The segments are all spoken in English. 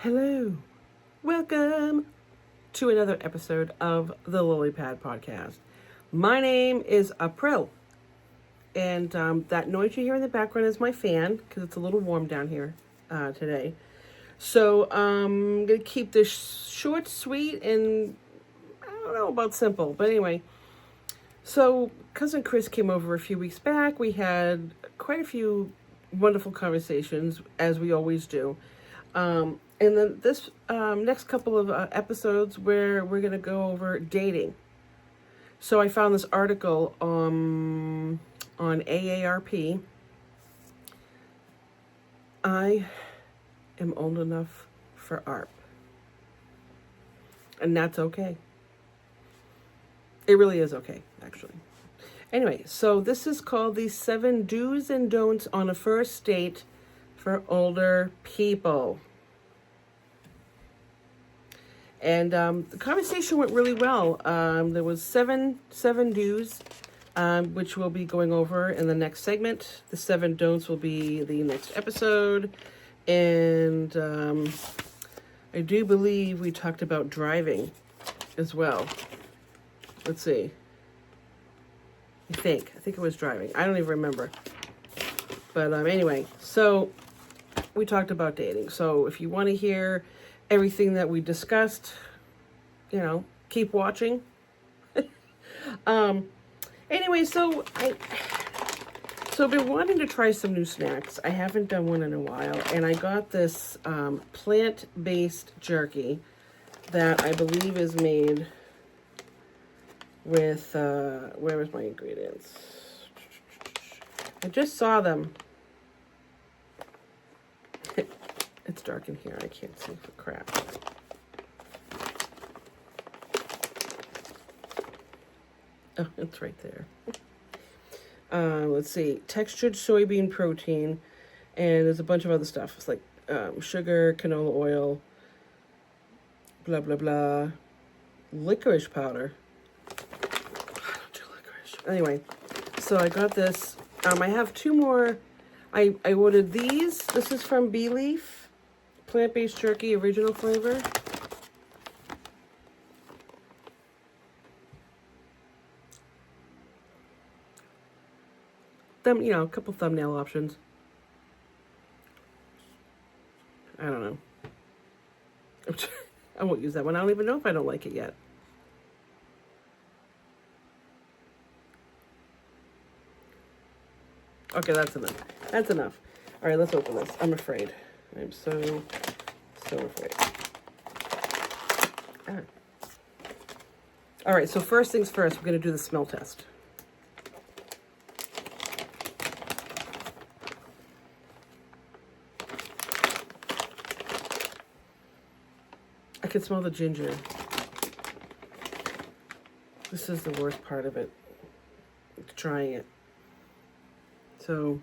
Hello, welcome to another episode of the Lilypad Podcast. My name is April, and that noise you hear in the background is my fan because it's a little warm down here today. So I'm going to keep this short, sweet, and I don't know about simple, but anyway. So Cousin Chris came over a few weeks back. We had quite a few wonderful conversations, as we always do. And then this next couple of episodes where we're going to go over dating. So I found this article on AARP. I am old enough for ARP. And that's okay. It really is okay, actually. Anyway, so this is called the 7 Do's and Don'ts on a First Date for Older People. And the conversation went really well. There was seven do's, which we'll be going over in the next segment. The 7 don'ts will be the next episode. And I do believe we talked about driving as well. Let's see. I think it was driving. I don't even remember. But anyway, so we talked about dating. So if you want to hear everything that we discussed, keep watching. Anyway, so I've been wanting to try some new snacks. I haven't done one in a while, and I got this plant-based jerky that I believe is made with where is my ingredients? I just saw them. It's dark in here. I can't see for crap. Oh, it's right there. Let's see. Textured soybean protein. And there's a bunch of other stuff. It's like sugar, canola oil, blah, blah, blah. Licorice powder. I don't do licorice. Anyway, so I got this. I have 2 more. I ordered these. This is from Bee Leaf. Plant-based jerky, original flavor. A couple thumbnail options. I don't know. I won't use that one. I don't even know if I don't like it yet. Okay, that's enough. That's enough. All right, let's open this. I'm afraid. I'm so afraid. All right, so first things first, we're going to do the smell test. I can smell the ginger. This is the worst part of it. It's trying it. So,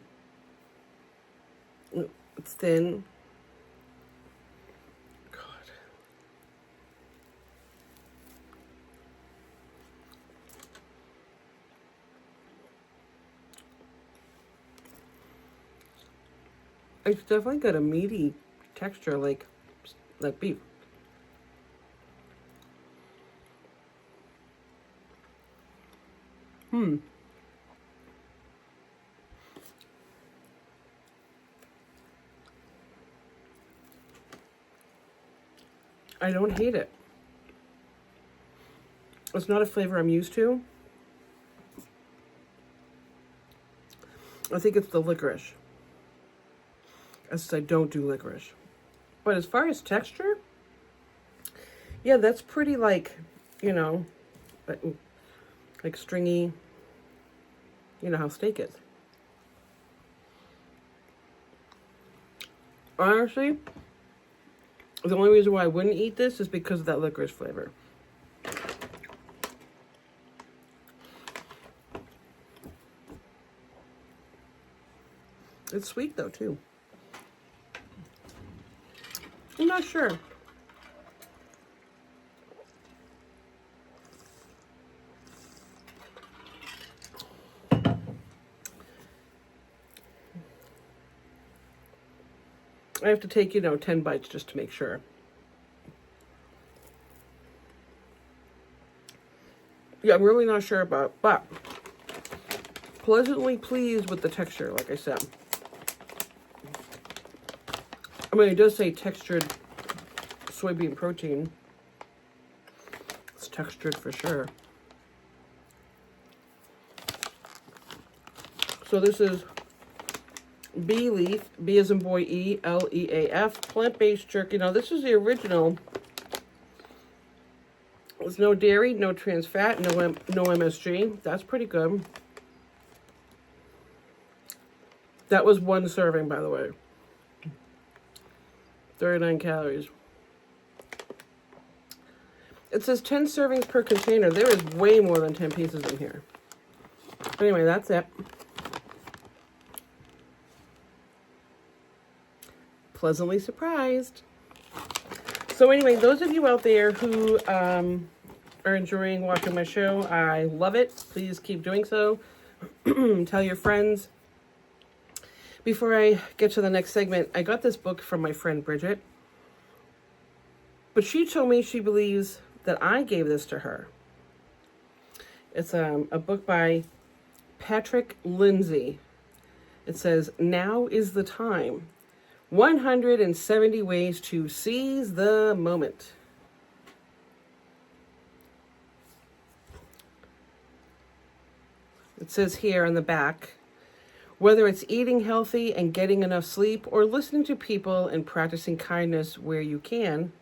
it's thin. It's definitely got a meaty texture like beef. I don't hate it. It's not a flavor I'm used to. I think it's the licorice. As I don't do licorice. But as far as texture, yeah, that's pretty like stringy, how steak is. Honestly, the only reason why I wouldn't eat this is because of that licorice flavor. It's sweet though too. I'm not sure. I have to take, 10 bites just to make sure. Yeah, I'm really not sure about, but pleasantly pleased with the texture, like I said. I mean, it does say textured soybean protein. It's textured for sure. So this is Bee Leaf, B as in boy E, L-E-A-F, plant-based jerky. Now this is the original. There's no dairy, no trans fat, no MSG. That's pretty good. That was one serving, by the way. 39 calories. It says 10 servings per container. There is way more than 10 pieces in here. Anyway, that's it. Pleasantly surprised. So anyway, those of you out there who are enjoying watching my show, I love it. Please keep doing so. Tell your friends. Before I get to the next segment, I got this book from my friend Bridget. But she told me she believes that I gave this to her. It's a book by Patrick Lindsay. It says, "Now is the time. 170 ways to seize the moment." It says here on the back, whether it's eating healthy and getting enough sleep or listening to people and practicing kindness where you can,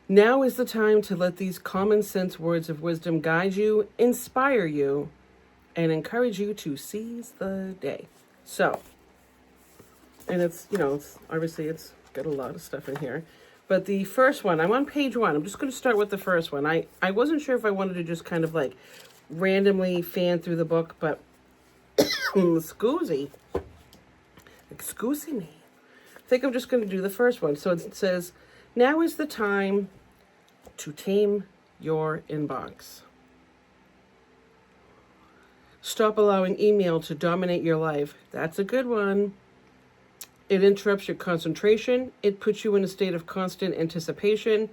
now is the time to let these common sense words of wisdom guide you, inspire you, and encourage you to seize the day. So, and it's obviously it's got a lot of stuff in here. But the first one, I'm on page 1. I'm just going to start with the first one. I wasn't sure if I wanted to just kind of like randomly fan through the book, but excuse me. I think I'm just going to do the first one. So it says, now is the time to tame your inbox. Stop allowing email to dominate your life. That's a good one. It interrupts your concentration. It puts you in a state of constant anticipation.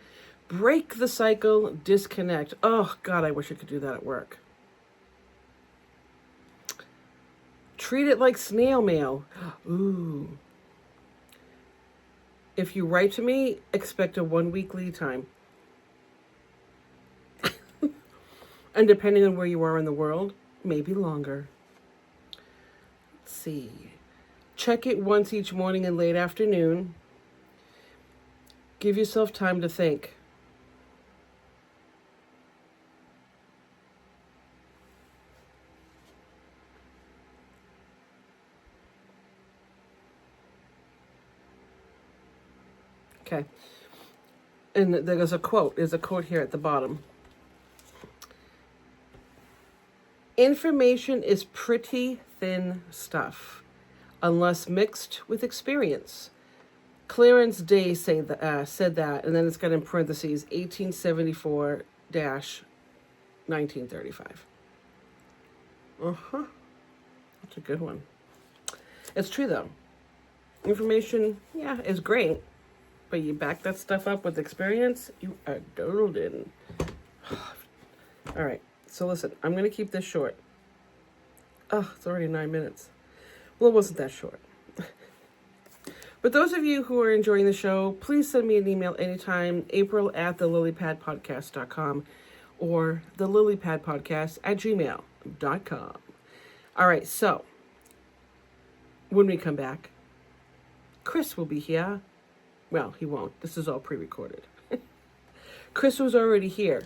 Break the cycle, disconnect. Oh, God, I wish I could do that at work. Treat it like snail mail. Ooh. If you write to me, expect a 1-week lead time. And depending on where you are in the world, maybe longer. Let's see. Check it once each morning and late afternoon. Give yourself time to think. Okay. And there's a quote. There's a quote here at the bottom. Information is pretty thin stuff, unless mixed with experience. Clarence Day said that, and then it's got in parentheses 1874-1935. That's a good one. It's true though. Information, is great, but you back that stuff up with experience, you are golden. All right. So listen, I'm going to keep this short. Oh, it's already 9 minutes. Well, it wasn't that short. But those of you who are enjoying the show, please send me an email anytime, april@thelilypadpodcast.com or thelilypadpodcast@gmail.com. All right, so when we come back, Chris will be here. Well, he won't. This is all pre-recorded. Chris was already here.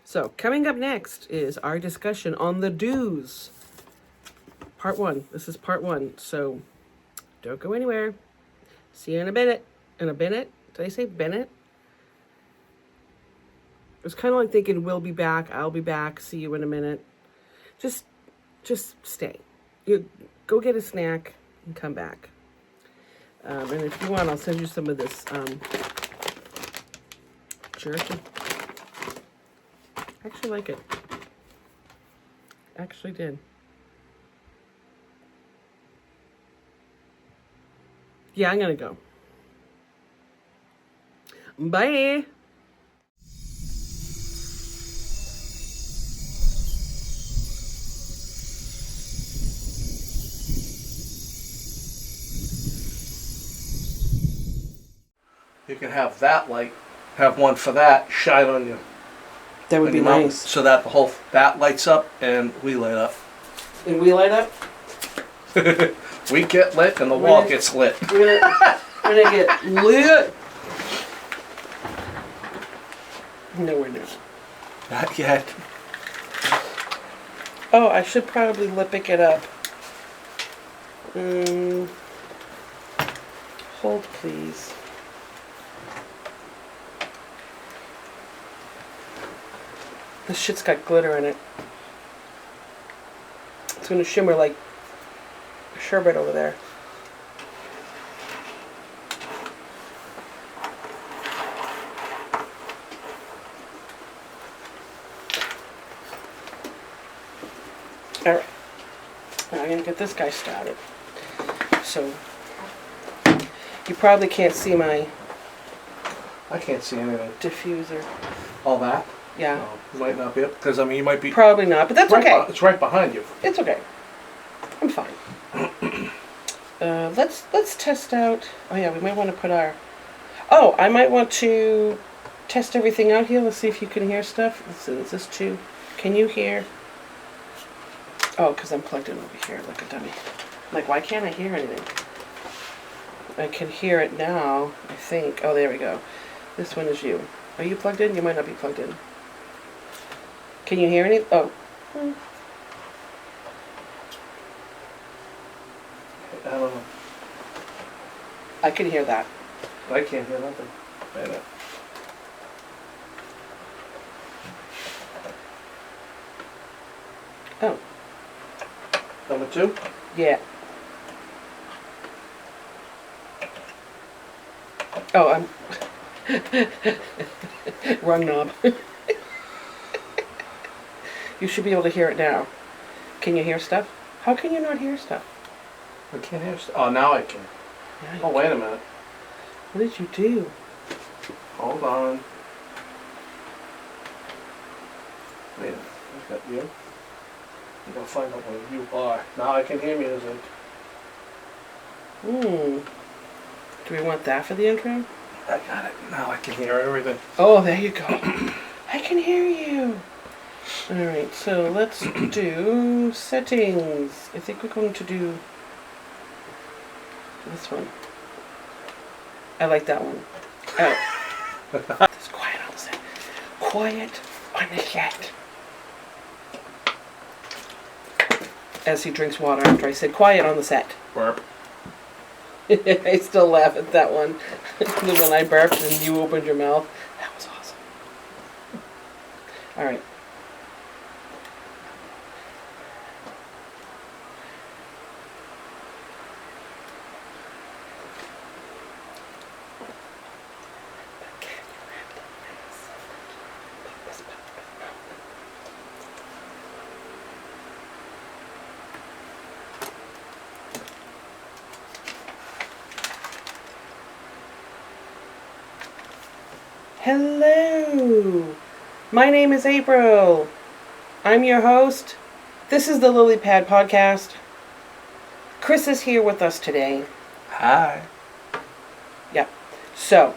So, coming up next is our discussion on the do's. Part 1. This is part 1. So, don't go anywhere. See you in a minute. In a minute? Did I say Bennett? It was kind of like thinking we'll be back, I'll be back, see you in a minute. Just stay. You go get a snack and come back. And if you want, I'll send you some of this jerky. I actually like it. Actually did. Yeah, I'm gonna go. Bye. You can have that light, have one for that, shine on you. That would be nice. So that that lights up and we light up. And we light up? We get lit and the wall gets lit. We're gonna get lit. No, we're not. Not yet. Oh, I should probably pick it up. Hold, please. This shit's got glitter in it. It's gonna shimmer like sherbet over there. Alright. Now I'm gonna get this guy started. So, you probably can't see my I can't see anything. diffuser. All that? Yeah. No, you might not be up because I mean you might be. Probably not, but that's right okay. It's right behind you. It's okay. I'm fine. Let's test out. Oh yeah, we might want to put our. Oh, I might want to test everything out here. Let's see if you can hear stuff. Listen, is this too? Can you hear? Oh, because I'm plugged in over here like a dummy. Like, why can't I hear anything? I can hear it now, I think. Oh, there we go. This one is you. Are you plugged in? You might not be plugged in. Can you hear any? Oh. I don't know. I can hear that. I can't hear nothing. Wait a minute. Oh. Number 2? Yeah. Oh, I'm... Wrong knob. You should be able to hear it now. Can you hear stuff? How can you not hear stuff? I can't hear. Oh, now I can. Yeah, Oh, wait a minute. what did you do? Hold on. Wait a minute. Is that you? I'm gonna find out where you are. Now I can hear music. Do we want that for the intro? I got it. Now I can hear everything. Oh, there you go. I can hear you. Alright, so let's do settings. I think we're going to do this one. I like that one. Oh. It's quiet on the set. Quiet on the set. As he drinks water after I said quiet on the set. Burp. I still laugh at that one. The one I burped and you opened your mouth. That was awesome. Alright. Hello! My name is April. I'm your host. This is the Lily Pad Podcast. Chris is here with us today. Hi. Yeah. So,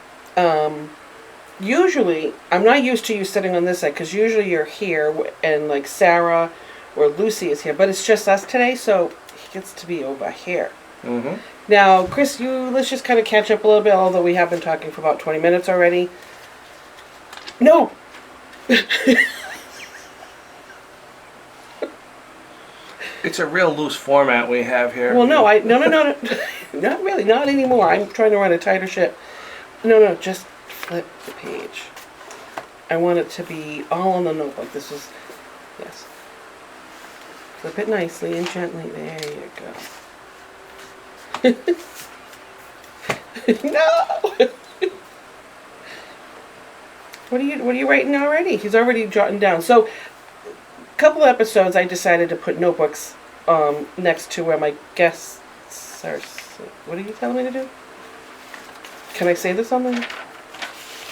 usually, I'm not used to you sitting on this side because usually you're here and like Sarah or Lucy is here, but it's just us today, so he gets to be over here. Mm-hmm. Now, Chris, let's just kind of catch up a little bit, although we have been talking for about 20 minutes already. No! It's a real loose format we have here. Well, no, no, not really, not anymore. I'm trying to run a tighter ship. No, just flip the page. I want it to be all on the notebook. This is, yes. Flip it nicely and gently. There you go. No! What are you writing already? He's already jotting down. So, a couple episodes I decided to put notebooks next to where my guests are. What are you telling me to do? Can I say this on the... I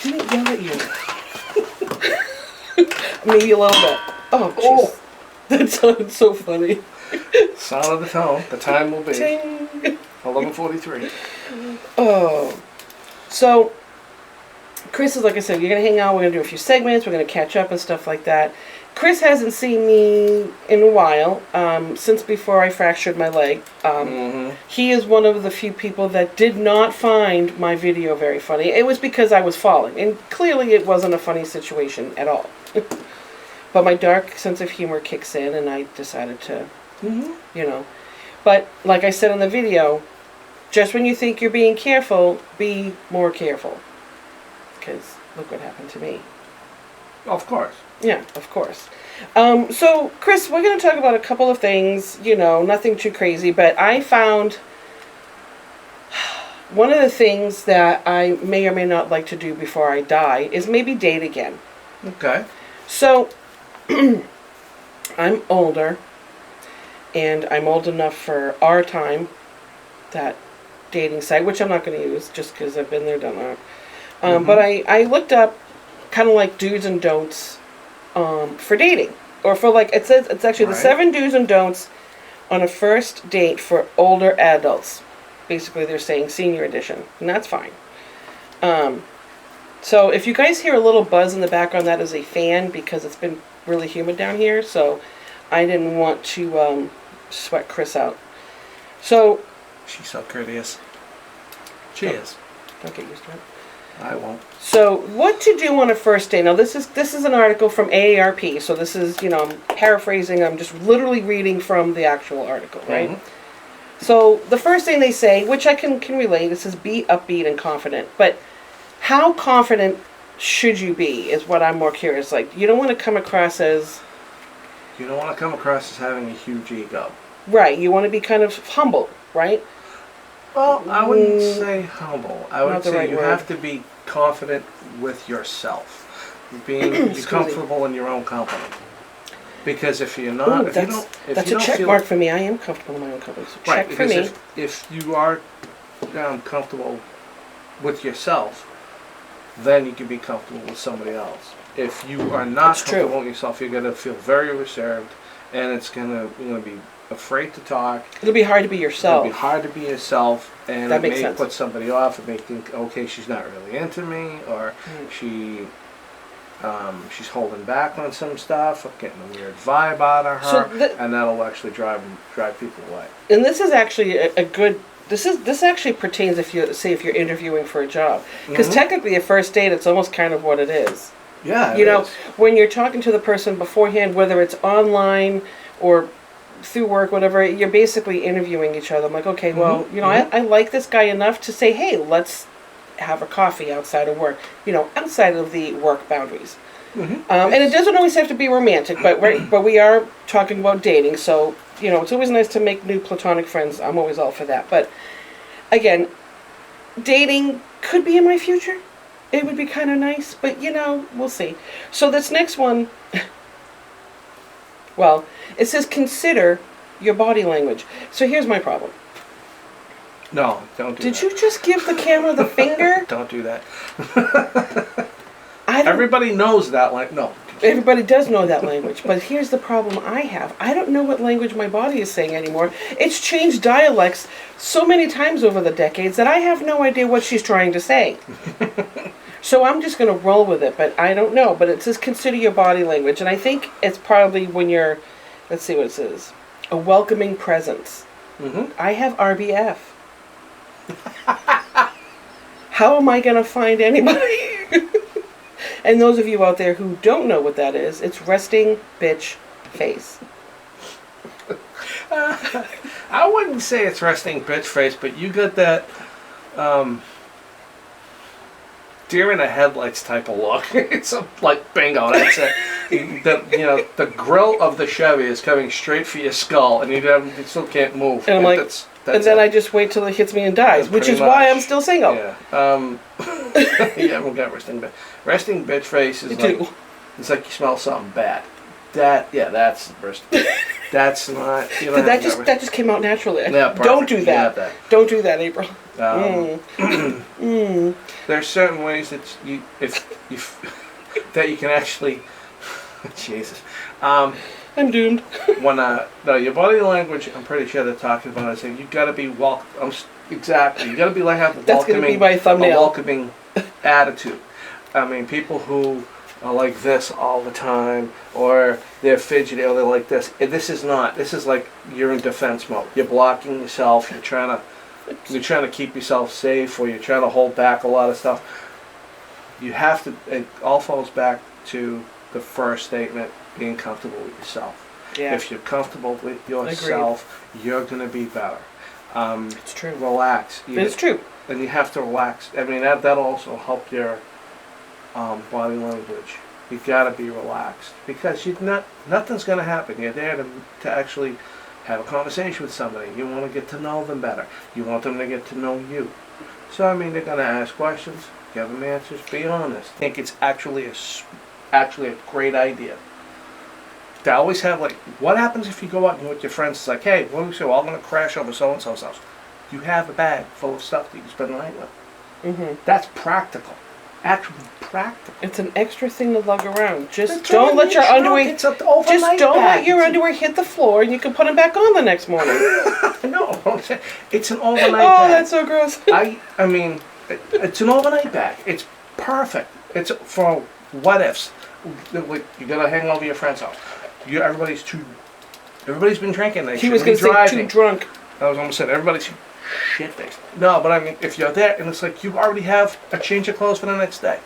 didn't yell at you. Maybe a little bit. Oh, jeez. That sounded so funny. Sound of the tone. The time will be Ting. 11:43. Oh. So, Chris is, like I said, you're going to hang out. We're going to do a few segments. We're going to catch up and stuff like that. Chris hasn't seen me in a while, since before I fractured my leg. He is one of the few people that did not find my video very funny. It was because I was falling, and clearly it wasn't a funny situation at all. But my dark sense of humor kicks in, and I decided to, you know. But, like I said in the video, just when you think you're being careful, be more careful. Because look what happened to me. Of course. Yeah, of course. So, Chris, we're going to talk about a couple of things, you know, nothing too crazy, but I found one of the things that I may or may not like to do before I die is maybe date again. Okay. So, I'm older, and I'm old enough for Our Time, that dating site, which I'm not going to use just because I've been there, done that. But I looked up kind of like do's and don'ts for dating. Or for like, it says, it's actually the 7 do's and don'ts on a first date for older adults. Basically, they're saying senior edition, and that's fine. So if you guys hear a little buzz in the background, that is a fan because it's been really humid down here, so I didn't want to sweat Chris out. So... She's so courteous. She is. Don't get used to it. I won't. So, what to do on a first date? Now, this is an article from AARP, so this is, you know, I'm paraphrasing, I'm just literally reading from the actual article, right? So, the first thing they say, which I can relate, it says be upbeat and confident, but how confident should you be is what I'm more curious. Like, you don't want to come across as... You don't want to come across as having a huge ego. Right, you want to be kind of humble, right? Well, I wouldn't say humble. I would say you word. have to be confident with yourself. Being comfortable in your own company. Because if you're not, that's a check mark for me. I am comfortable in my own company. So check for me. If you are comfortable with yourself, then you can be comfortable with somebody else. If you are not comfortable with yourself, you're going to feel very reserved, and it's going to be afraid to talk. It'll be hard to be yourself. It'll be hard to be yourself, and that it makes may sense. put somebody off. It may think, okay, she's not really into me, or she's holding back on some stuff, or getting a weird vibe out of her, and that'll actually drive people away. And this is actually a good. This actually pertains if you're interviewing for a job, because technically a first date, it's almost kind of what it is. Yeah. You know, when you're talking to the person beforehand, whether it's online or through work, whatever, you're basically interviewing each other. I'm like, okay, well, you know, I like this guy enough to say, hey, let's have a coffee outside of work, you know, outside of the work boundaries. And it doesn't always have to be romantic, but we are talking about dating, so, you know, it's always nice to make new platonic friends. I'm always all for that. But, again, dating could be in my future. It would be kind of nice, but, you know, we'll see. So this next one, well, it says consider your body language. So here's my problem. No, don't do that. Did you just give the camera the finger? Don't do that. Everybody knows that language. No. Everybody does know that language, but here's the problem I have. I don't know what language my body is saying anymore. It's changed dialects so many times over the decades that I have no idea what she's trying to say. So I'm just going to roll with it, but I don't know. But it says consider your body language, and I think it's probably when you're, let's see what it says, a welcoming presence. I have RBF. How am I going to find anybody? And those of you out there who don't know what that is, it's resting bitch face. I wouldn't say it's resting bitch face, but you got that deer in the headlights type of look. It's like bingo, that's it. the grill of the Chevy is coming straight for your skull, and you still can't move. And I'm like, and then I just wait till it hits me and dies, which is why I'm still single. Yeah. You haven't got resting bitch. Resting bitch face is like, it's like you smell something bad. That's resting bitch. That's not. That just came out naturally. Yeah, perfect. Don't do that. Don't do that, April. There's certain ways that that you can actually. Jesus. I'm doomed. When your body language, I'm pretty sure they're talking about it. Saying you got to be exactly. You got to be like have That's going to be my thumbnail. A welcoming attitude. I mean, people who are like this all the time, or they're fidgety, or they're like this. This is not. This is like you're in defense mode. You're blocking yourself. You're trying to keep yourself safe, or you're trying to hold back a lot of stuff. You have to. It all falls back to the first statement: being comfortable with yourself. Yeah. If you're comfortable with yourself, you're gonna be better. It's true. Relax. It's true. And you have to relax. I mean, that'll also help your body language. You gotta be relaxed because nothing's gonna happen. You're there to actually have a conversation with somebody. You want to get to know them better. You want them to get to know you. So I mean, they're gonna ask questions. Give them answers. Be honest. I think it's actually a great idea. To always have what happens if you go out and with your friends? It's like, hey, what do we say? Well, I'm gonna crash over so and so's house. You have a bag full of stuff that you can spend the night with. Mm-hmm. That's practical. Actually practical. It's an extra thing to lug around. Just don't let your underwear. It's an overnight just don't bag. let your underwear hit the floor, and you can put them back on the next morning. No, it's an overnight bag. Oh, that's so gross. I mean, it's an overnight bag. It's perfect. It's for what ifs. You gotta hang over your friend's house. Everybody's been drinking. He was gonna say too drunk. I was almost saying everybody's shit-faced. No, but I mean, if you're there and it's like you already have a change of clothes for the next day.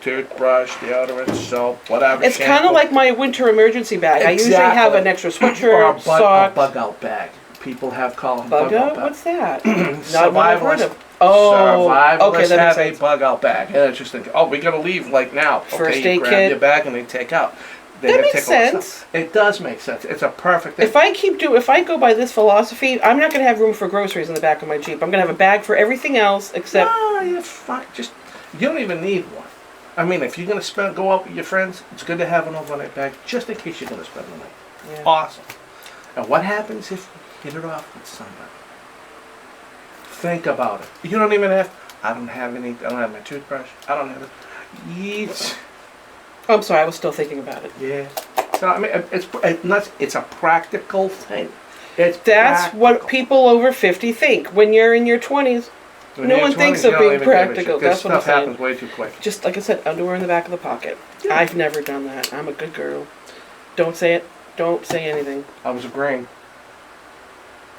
Toothbrush, deodorant, soap, whatever. It's kind of like my winter emergency bag. Exactly. I usually have an extra sweatshirt, or a sock. bug-out bag. People have called bug out. bag. What's that? Not one I've heard of. Survivalists okay, that have makes sense. a bug-out bag. And it's just thinking, we gotta leave now. First okay, aid you grab kit. your bag and they take out. That makes sense. It does make sense. It's a perfect thing. If I go by this philosophy, I'm not going to have room for groceries in the back of my Jeep. I'm going to have a bag for everything else except. No, you're fine. You don't even need one. I mean, if you're going to go out with your friends, it's good to have an overnight bag just in case you're going to spend the night. Yeah. Awesome. And what happens if you hit it off with somebody? Think about it. You don't even have. I don't have my toothbrush. I don't have it. I'm sorry, I was still thinking about it. Yeah. So I mean, it's a practical thing. That's practical. What people over 50 think. When you're in your 20s, no one thinks of being practical. That's what I'm saying. Stuff happens way too quick. Just like I said, underwear in the back of the pocket. Yeah. I've never done that. I'm a good girl. Don't say it. Don't say anything. I was agreeing.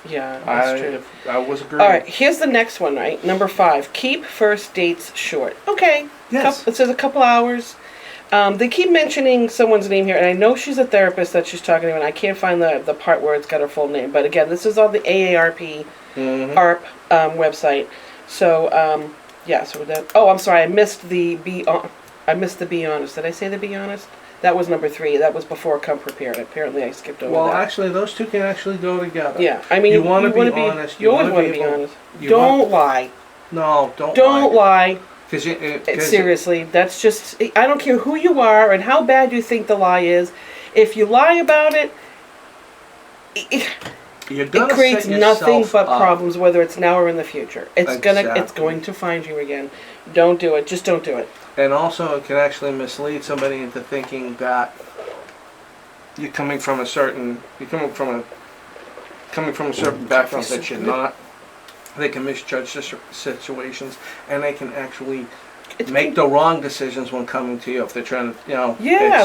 Yeah, that's true. I was agreeing. All right, here's the next one, right? Number 5. Keep first dates short. Okay. Yes. It says a couple hours. They keep mentioning someone's name here, and I know she's a therapist that she's talking to, and I can't find the part where it's got her full name. But again, this is on the AARP ARP website. So I'm sorry, I missed the be honest. Did I say the be honest? That was number 3. That was before come prepared. Apparently, I skipped over that. Well, actually, those two can actually go together. Yeah, I mean, you want to be honest. You always want to be honest. Don't lie. No, don't lie. Don't lie. Cause seriously, that's just. I don't care who you are and how bad you think the lie is. If you lie about it, it creates nothing but problems, whether it's now or in the future. It's going to find you again. Don't do it. Just don't do it. And also, it can actually mislead somebody into thinking that you're coming from a certain background that you're not. They can misjudge situations, and they can actually make the wrong decisions when coming to you if they're trying to, Yeah,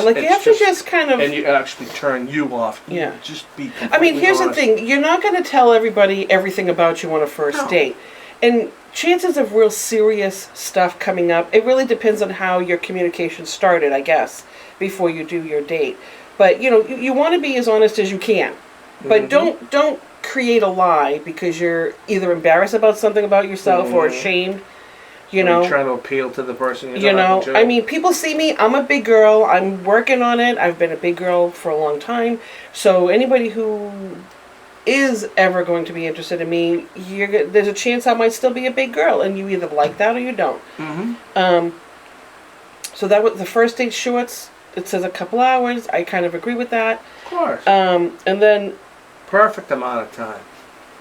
you have to just kind of. And you actually turn you off. Yeah. Just be. I mean, here's honest. the thing: you're not going to tell everybody everything about you on a first date, and chances of real serious stuff coming up. It really depends on how your communication started, I guess, before you do your date. But you want to be as honest as you can, but don't create a lie because you're either embarrassed about something about yourself or ashamed. You Are know, you trying to appeal to the person you you're know, talking to? I mean, people see me. I'm a big girl. I'm working on it. I've been a big girl for a long time. So anybody who is ever going to be interested in me, there's a chance I might still be a big girl, and you either like that or you don't. Mm-hmm. So that was the first date shorts. It says a couple hours. I kind of agree with that. Of course. And then Perfect amount of time.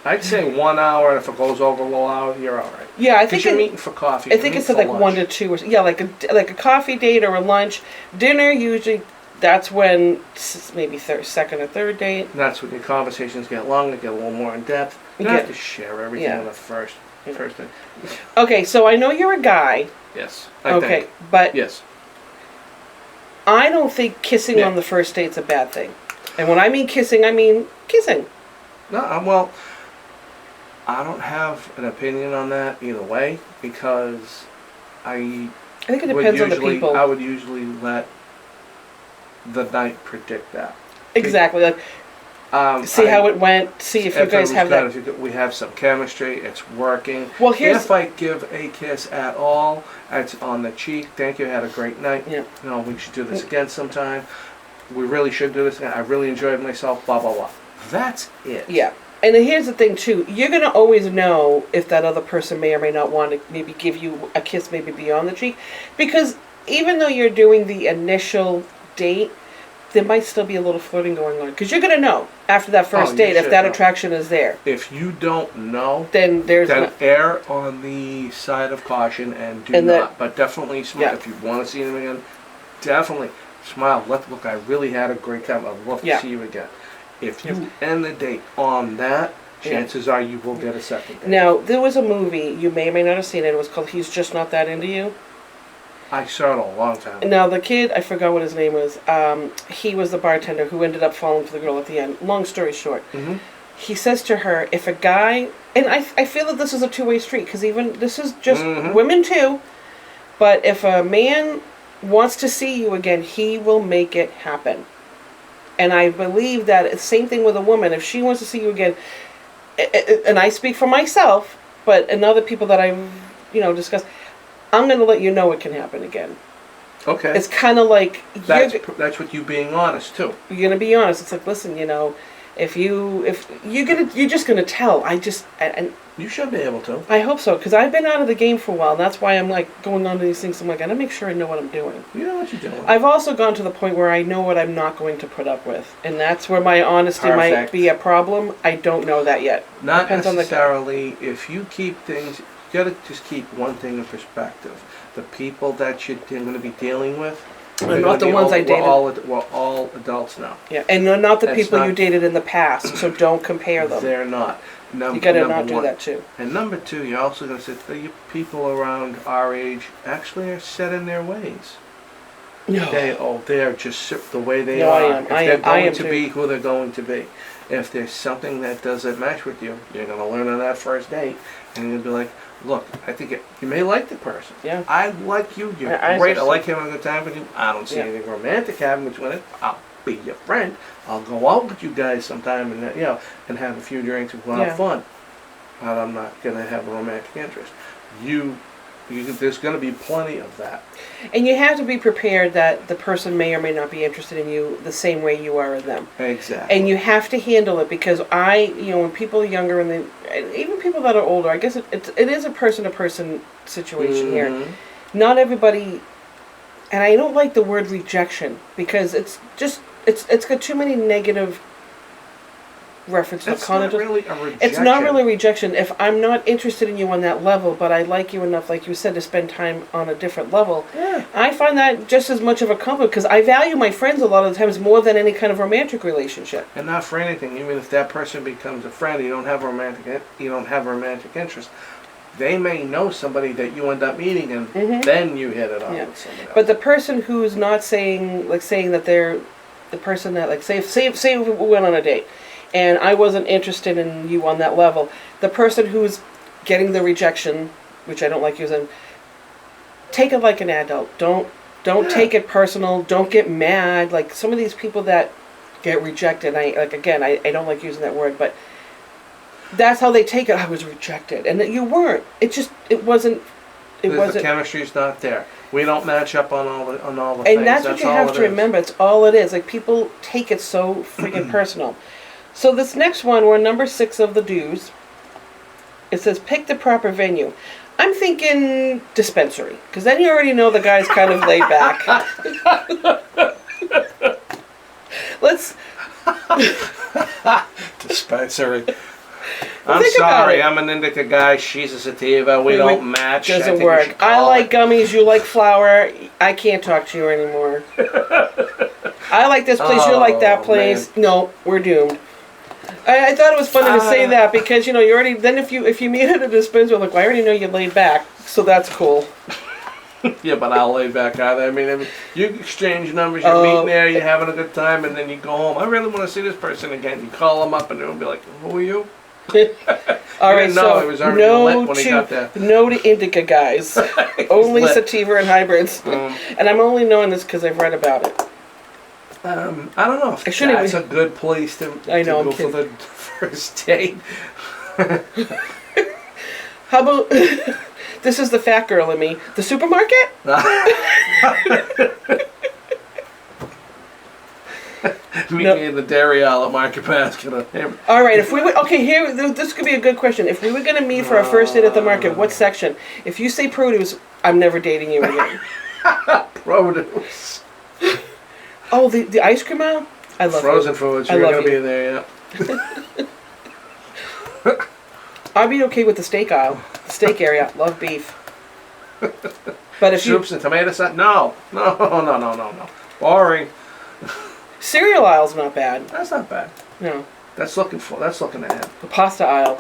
I'd say 1 hour, and if it goes over a little hour, you're all right. yeah, I think Because you're meeting for coffee. I think it said like 1 to 2 or yeah, like a coffee date or a lunch. Dinner usually that's when maybe second or third date. That's when your conversations get longer, get a little more in depth. You don't have to share everything on the first thing. Okay, so I know you're a guy. Yes. Okay, but yes. I don't think kissing on the first date's a bad thing. And when I mean kissing, I mean kissing. No, well, I don't have an opinion on that either way because I think it depends on the people. I would usually let the night predict that. Exactly. Like, see how it went. See if you guys have that. If we have some chemistry, it's working. Well, if I give a kiss at all, it's on the cheek. Thank you. Had a great night. Yeah. You know, we should do this again sometime. We really should do this again. I really enjoyed myself. Blah blah blah. That's it. Yeah. And then here's the thing too. You're gonna always know if that other person may or may not want to maybe give you a kiss, maybe beyond the cheek, because even though you're doing the initial date, there might still be a little flirting going on. Because you're gonna know after that first date if that attraction is there. If you don't know, then there's err on the side of caution and do not. But definitely smile if you want to see them again. Definitely smile. Look, I really had a great time. I'd love to see you again. If you end the date on that, chances are you will get a second date. Now, there was a movie, you may or may not have seen it, it was called He's Just Not That Into You. I saw it a long time ago. Now, the kid, I forgot what his name was, he was the bartender who ended up falling for the girl at the end. Long story short. Mm-hmm. He says to her, if a guy, and I feel that this is a two-way street, because even, this is just women too, but if a man wants to see you again, he will make it happen. And I believe that it's the same thing with a woman. If she wants to see you again, and I speak for myself, but and other people that I've, discussed, I'm going to let you know it can happen again. Okay. It's kind of like... That's what you being honest, too. You're going to be honest. It's like, listen, if you're just going to tell. And you should be able to. I hope so, because I've been out of the game for a while, and that's why I'm like going on to these things. I'm like, I gotta make sure I know what I'm doing. You know what you're doing. I've also gone to the point where I know what I'm not going to put up with, and that's where my honesty might be a problem. I don't know that yet. Not necessarily. If you keep things, you gotta just keep one thing in perspective. The people that you're going to be dealing with. And not the ones I dated. We're all adults now. Yeah, and not the people you dated in the past, so don't compare them. They're not. You gotta not do that too. And number two, you're also gonna say that you people around our age actually are set in their ways. No. They're just the way they are. I am. If they're going to be who they're going to be. If there's something that doesn't match with you, you're gonna learn on that first date, and you're gonna be like, look, I think you may like the person. Yeah. I like you. You're great. I like having a good time with you. I don't see anything romantic happening between it. I'll be your friend. I'll go out with you guys sometime and and have a few drinks and have fun. But I'm not gonna have a romantic interest. There's gonna be plenty of that. And you have to be prepared that the person may or may not be interested in you the same way you are in them. Exactly. And you have to handle it because when people are younger and even people that are older, I guess it is a person-to-person situation here. Not everybody, and I don't like the word rejection because it's got too many negative references. It's not really a rejection. It's not really rejection. If I'm not interested in you on that level, but I like you enough, like you said, to spend time on a different level, I find that just as much of a compliment because I value my friends a lot of the times more than any kind of romantic relationship. And not for anything. Even if that person becomes a friend, you don't have romantic interest. They may know somebody that you end up meeting, and then you hit it off with somebody else. But the person who's not saying that they're the person that, like, say we went on a date, and I wasn't interested in you on that level. The person who's getting the rejection, which I don't like using, take it like an adult. Don't take it personal. Don't get mad. Like some of these people that get rejected, I don't like using that word, but that's how they take it. I was rejected, and you weren't. It wasn't It The wasn't. chemistry's not there. We don't match up on all the And things. that's what you all have it to is. remember. It's all it is. Like, people take it so freaking personal. So this next one, we're number 6 of the do's. It says pick the proper venue. I'm thinking dispensary, because then you already know the guy's kind of laid back. Let's. Dispensary. I'm think about sorry, it. I'm an indica guy. She's a sativa. We don't match. I Doesn't think we should work. I call like it. gummies. You like flour. I can't talk to you anymore. I like this place. You like that Oh, place. No, we're doomed. I thought it was funny to say that because you already then if you meet at a dispensary, like, well, I already know you laid back, so that's cool. Yeah, but I'll lay back out. I mean, you exchange numbers, you're meeting there, you're having a good time, and then you go home. I really want to see this person again. You call them up, and they'll be like, "Who are you?" All right, didn't know so it was already lit when he got there. no to indica guys, only lit. sativa and hybrids, and I'm only knowing this because I've read about it. I don't know if I shouldn't that's even- a good place to I know, go I'm for the first date. How about this is the fat girl in me? The supermarket? Meet No. me in the dairy aisle at Market Basket. All right, if we would, okay, here, this could be a good question. If we were going to meet for our first date at the market, what section? If you say produce, I'm never dating you again. Produce. Oh, the ice cream aisle? I love Frozen you. foods. I You're love going to you. be there, yeah. I'd be okay with the steak aisle, the steak area. Love beef. But if Soups and tomato sauce? No. Boring. cereal aisle's not bad. That's not bad. No, That's looking ahead. the pasta aisle.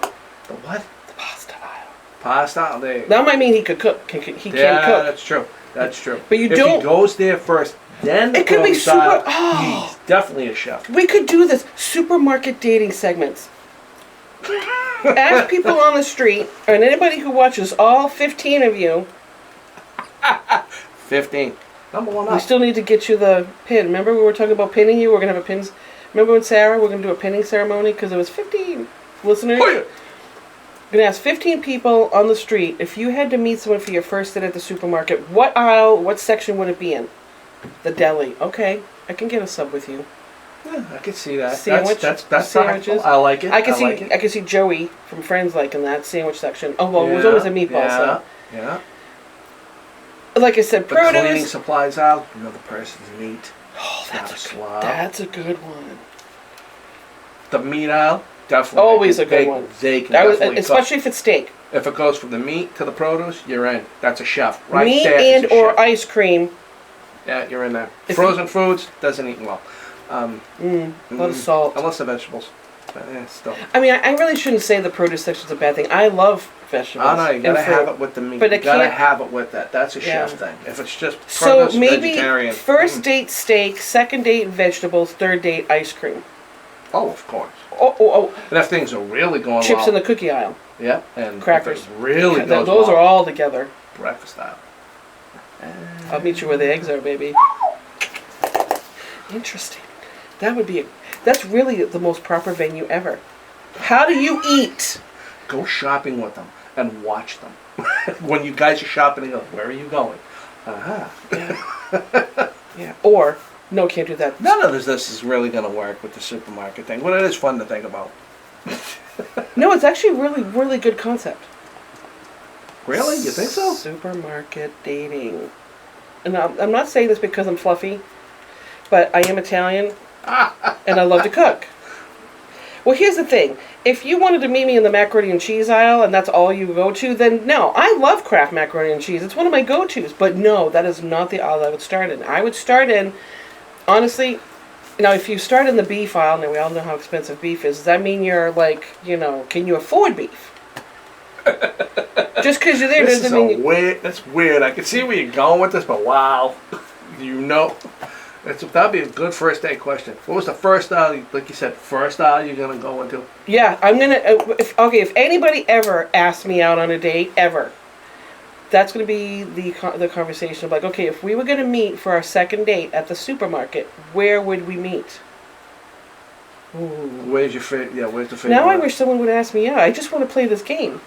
The what? The pasta aisle. Pasta? There you go. That might mean he could cook. He Yeah, can cook. that's true. That's true. But you if don't- he goes there first, then the It could be produce aisle, super- oh. he's definitely a chef. We could do this supermarket dating segments. Ask people on the street, and anybody who watches, all 15 of you, 15. Number one we up. still need to get you the pin. Remember we were talking about pinning you? We're going to have a pins. Remember when Sarah, we're going to do a pinning ceremony? Because it was 15 listeners. Oh, yeah. I'm going to ask 15 people on the street, if you had to meet someone for your first date at the supermarket, what aisle, what section would it be in? The deli. Okay, I can get a sub with you. Yeah, I can see that. Sandwich- That's sandwiches. practical. I like it. I can like see it. I can see Joey from Friends liking that sandwich section. Oh well, it was always a meatball. Yeah, So, yeah. like I said, The cleaning produce. supplies aisle, you know the person's meat. Oh, Not a that's slob. that's a good one. The meat aisle, definitely. Always a good they, one. They can That was definitely especially if it's steak, cook. If it goes from the meat to the produce, you're in. That's a chef. Right meat there is and a or chef. ice cream. Yeah, you're in there. If Frozen foods, doesn't eat well. A lot of salt. Unless the vegetables. But still. I mean, I really shouldn't say the produce section's a bad thing. I love vegetables. Oh no, you gotta and fruit. have it with the meat. But you it gotta can't- have it with that. That's a Yeah. chef thing. If it's just So produce, maybe vegetarian. first date steak, second date vegetables, third date ice cream. Oh, of course. Oh, And if things are really going chips well, in the cookie aisle. yeah, and Crackers. if it really goes Those well, are all together. breakfast style. I'll meet you where the eggs are, baby. Interesting. That's really the most proper venue ever. How do you eat? Go shopping with them and watch them. When you guys are shopping, they go, "Where are you going?" Yeah. Or, no, can't do that. None of this is really going to work with the supermarket thing, but it is fun to think about. No, it's actually really, really good concept. Really? You think so? Supermarket dating. And I'm not saying this because I'm fluffy, but I am Italian, and I love to cook. Well, here's the thing. If you wanted to meet me in the macaroni and cheese aisle and that's all you go to, then no. I love Kraft macaroni and cheese. It's one of my go-tos. But no, that is not the aisle I would start in. I would start in, honestly, now if you start in the beef aisle, now we all know how expensive beef is, does that mean you're like, can you afford beef? Just because you're there This is doesn't mean... weird. That's weird. I can see where you're going with this, but wow, that'd be a good first date question. What was the first aisle? Like you said, first aisle you're gonna go into? Yeah, I'm gonna. If anybody ever asks me out on a date, ever, that's gonna be the conversation of like, okay, if we were gonna meet for our second date at the supermarket, where would we meet? Ooh. Where's your favorite? Yeah, where's the favorite? Now I one? wish someone would ask me out. I just want to play this game.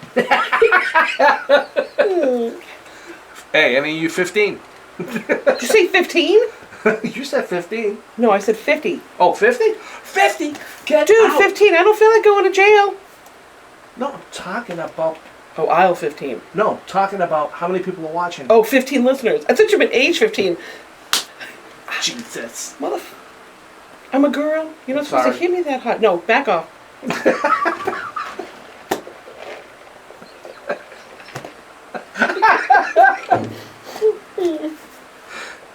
Hey, any of you 15? Did you say 15? You said 15. No, I said 50. Oh, 50? 50? Get Dude, out. 15. I don't feel like going to jail. No, I'm talking about... Oh, aisle 15. No, I'm talking about how many people are watching. Oh, 15 listeners. I thought you meant age 15. Jesus. I'm a girl. You're not supposed to Sorry. hit me that hard. No, back off.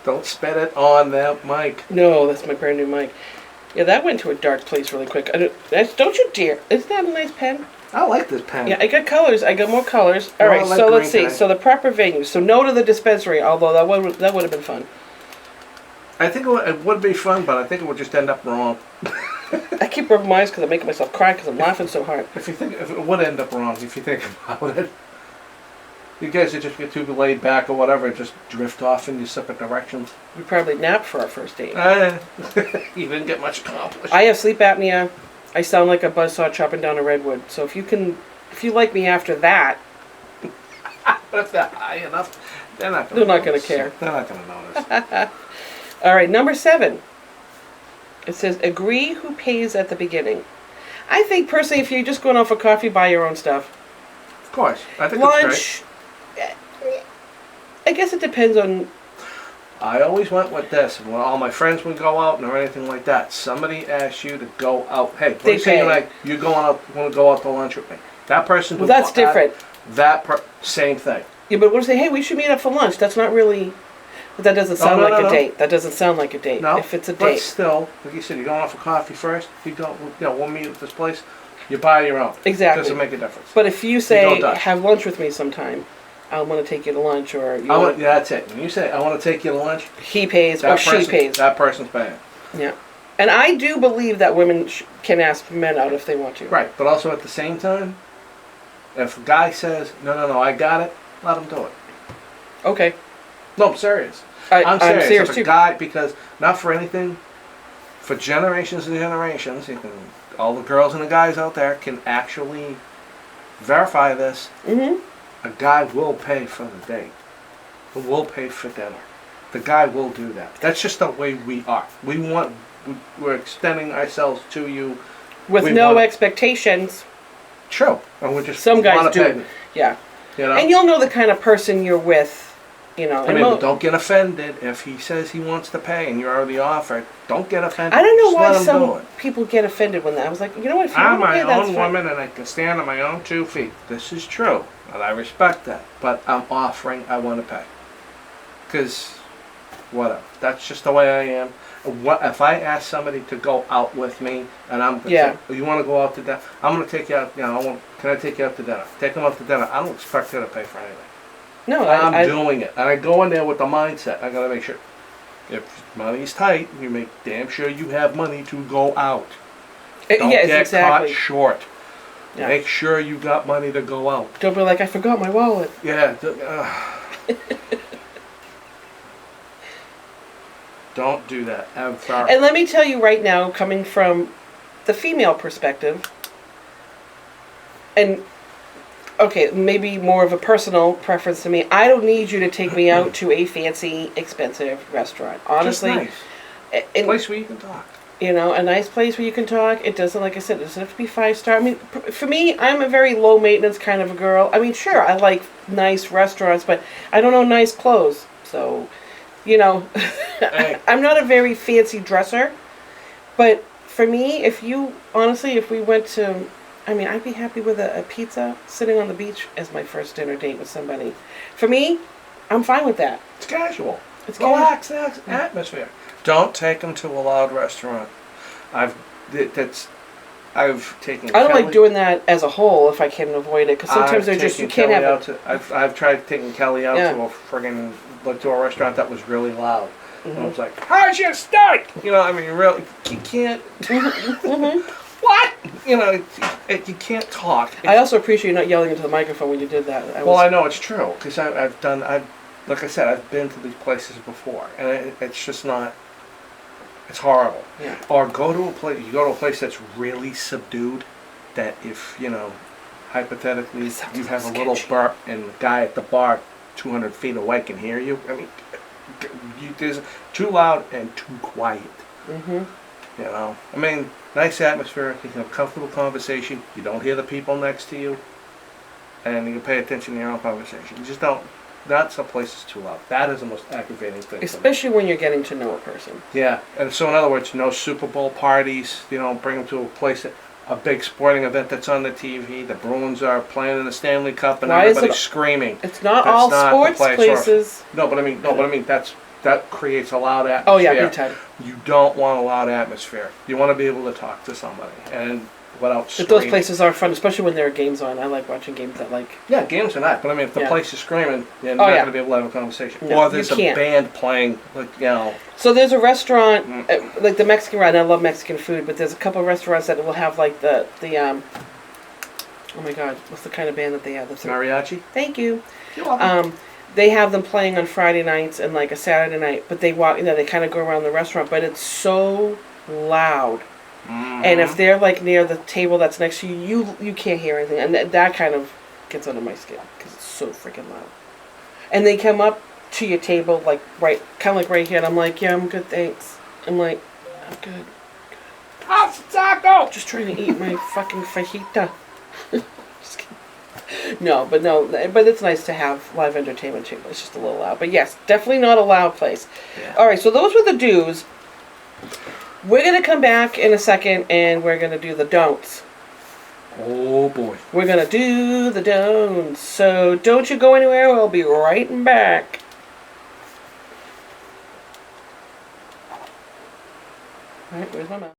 Don't spit it on that mic. No, that's my brand new mic. Yeah, that went to a dark place really quick. Don't you dare. Isn't that a nice pen? I like this pen. Yeah, I got colors. I got more colors. All No, I right, like so let's green see. today. So the proper venue. So no to the dispensary, although that would have been fun. I think it would be fun, but I think it would just end up wrong. I keep rubbing my eyes because I'm making myself cry because I'm laughing so hard. If it would end up wrong, if you think about it. You guys would just get too laid back or whatever, and just drift off in your separate directions. We probably nap for our first date. You didn't get much accomplished. I have sleep apnea. I sound like a buzzsaw chopping down a redwood. So if you like me after that, But if they're high enough, they're not They're not gonna gonna care. They're not going to notice. all right, number 7. It says agree who pays at the beginning. I think personally, if you're just going out for coffee, buy your own stuff. Of course. I think that's great. Lunch. I guess it depends on. I always went with this. When all my friends would go out or anything like that, somebody asked you to go out. Hey, They let's say pay. like you going out, want to go out to lunch with me. That person. Well, who that's bought different. Same thing. Yeah, but what to say? Hey, we should meet up for lunch. That's not really. But that doesn't sound like a no. date. That doesn't sound like a date. No, If it's a but date, still, like you said, you're going out for coffee first. You go, we'll meet at this place. You buy your own. Exactly. Doesn't make a difference. but if you go say Dutch. have lunch with me sometime, I want to take you to lunch, or Yeah, that's it. When you say I want to take you to lunch, he pays or that she person, pays. that person's paying. Yeah, and I do believe that women can ask men out if they want to. Right, but also at the same time, if a guy says no, I got it, let him do it. Okay. No, I'm serious. I'm I'm serious serious. If too. a guy, because not for anything, for generations and generations, all the girls and the guys out there can actually verify this. Mm-hmm. A guy will pay for the date. He will pay for dinner. The guy will do that. That's just the way we are. We're extending ourselves to you. With We no want- expectations. True. And we just Some guys wanna do. pay. Yeah. You know? And you'll know the kind of person you're with. I And mean, but don't get offended if he says he wants to pay and you're already offered. Don't get offended. I don't know Just why let him do some it. people get offended when that. I was like, you know what? If you I'm want to pay, my that's own fine. woman and I can stand on my own 2 feet. This is true, and I respect that. But I'm offering, I want to pay. Because, whatever. That's just the way I am. What if I ask somebody to go out with me and I'm Yeah. say, you want to go out to dinner? I'm going to take you out. Can I take you out to dinner? Take them out to dinner. I don't expect her to pay for anything. No, I'm doing it, and I go in there with the mindset. I gotta make sure. If money's tight, you make damn sure you have money to go out. Don't yes, get exactly. caught short. Yeah. Make sure you got money to go out. Don't be like, I forgot my wallet. Yeah. Don't do that ever. And let me tell you right now, coming from the female perspective, and okay, maybe more of a personal preference to me, I don't need you to take me out to a fancy, expensive restaurant. Honestly, just nice. and, Place where you can talk. a nice place where you can talk. It doesn't, like I said, it doesn't have to be 5-star. I mean, for me, I'm a very low maintenance kind of a girl. I mean, sure, I like nice restaurants, but I don't own nice clothes. So, Hey. I'm not a very fancy dresser. But for me, if we went to, I'd be happy with a pizza sitting on the beach as my first dinner date with somebody. For me, I'm fine with that. It's casual. It's Relax atmosphere. Don't take them to a loud restaurant. I've taken. I don't Kelly, like doing that as a whole if I can avoid it, because sometimes they're just, you can't have it. I've tried taking Kelly out Yeah. to a friggin' to a restaurant that was really loud. And I Mhm. was like, "How's your steak?" Really, you can't. Mhm. What? You can't talk. I also appreciate you not yelling into the microphone when you did that. I know it's true because like I said, I've been to these places before, and it's just not. It's horrible. Yeah. Or you go to a place that's really subdued, that if, hypothetically, Sounds you have a sketchy. little burp and the guy at the bar 200 feet away can hear you. I mean, there's too loud and too quiet. Mm-hmm. You know, I mean, nice atmosphere. You can have comfortable conversation. You don't hear the people next to you, and you can pay attention to your own conversation. You just don't. Not some places too loud. That is the most aggravating thing. Especially when you're getting to know a person. Yeah, and so in other words, no Super Bowl parties. You know, bring them to a place, a big sporting event that's on the TV. The Bruins are playing in the Stanley Cup, and everybody's screaming. It's not all sports places. No, but I mean, that creates a loud atmosphere. Oh yeah, big time. You don't want a loud atmosphere. You want to be able to talk to somebody, and without screaming. But those places are fun, especially when there are games on. I like watching games that Yeah, games are nice, but I mean, if the place is screaming, you're not going to be able to have a conversation. No, or there's a band playing, So there's a restaurant, like the Mexican restaurant. I love Mexican food, but there's a couple of restaurants that will have like the oh my God, what's the kind of band that they have? Mariachi? Thank you. You're welcome. They have them playing on Friday nights and like a Saturday night, but they walk, they kind of go around the restaurant, but it's so loud. Mm-hmm. And if they're like near the table that's next to you, you can't hear anything, and that kind of gets under my skin because it's so freaking loud. And they come up to your table like right here, and I'm like, yeah, I'm good, thanks. I'm like, I'm good. How's the taco? Just trying to eat my fucking fajita. Just kidding. No, but it's nice to have live entertainment too. It's just a little loud, but yes, definitely not a loud place. Yeah. All right, so those were the do's. We're going to come back in a second and we're going to do the don'ts. Oh boy. We're going to do the don'ts. So don't you go anywhere. We'll be right back. All right, where's my mouth?